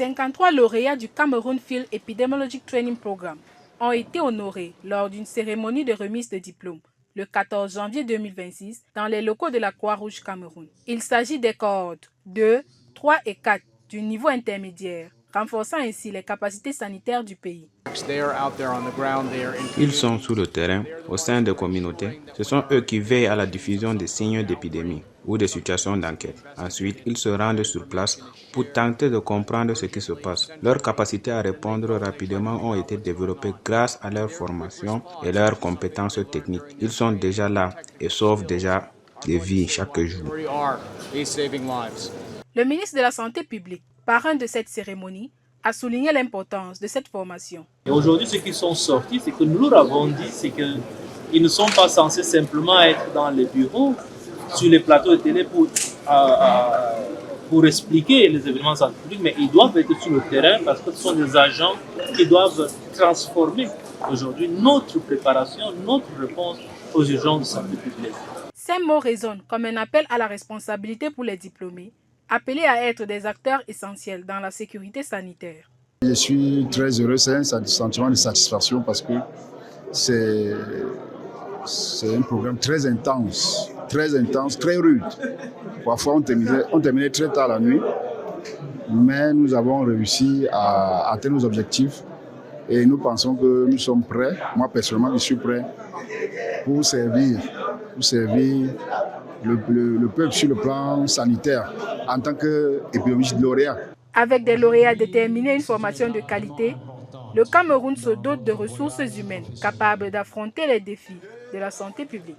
53 lauréats du Cameroon Field Epidemiologic Training Program ont été honorés lors d'une cérémonie de remise de diplôme le 14 janvier 2026 dans les locaux de la Croix-Rouge Cameroun. Il s'agit des cohortes 2, 3 et 4 du niveau intermédiaire, renforçant ainsi les capacités sanitaires du pays. Ils sont sur le terrain, au sein des communautés. Ce sont eux qui veillent à la diffusion des signes d'épidémie ou des situations d'enquête. Ensuite, ils se rendent sur place pour tenter de comprendre ce qui se passe. Leurs capacités à répondre rapidement ont été développées grâce à leur formation et leurs compétences techniques. Ils sont déjà là et sauvent déjà des vies chaque jour. Le ministre de la Santé publique, parrain de cette cérémonie, a souligné l'importance de cette formation. Et aujourd'hui, ceux qui sont sortis, c'est que nous leur avons dit, c'est qu'ils ne sont pas censés simplement être dans les bureaux, sur les plateaux de télé pour expliquer les événements scientifiques, mais ils doivent être sur le terrain parce que ce sont des agents qui doivent transformer aujourd'hui notre préparation, notre réponse aux urgences de santé publique. Ces mots résonnent comme un appel à la responsabilité pour les diplômés, appelés à être des acteurs essentiels dans la sécurité sanitaire. Je suis très heureux, c'est un sentiment de satisfaction parce que c'est un programme très intense, très rude. Parfois on terminait très tard la nuit, mais nous avons réussi à atteindre nos objectifs et nous pensons que nous sommes prêts, moi personnellement je suis prêt pour servir le peuple sur le plan sanitaire en tant qu'épidémiologiste lauréat. Avec des lauréats déterminés et une formation de qualité, le Cameroun se dote de ressources humaines capables d'affronter les défis de la santé publique.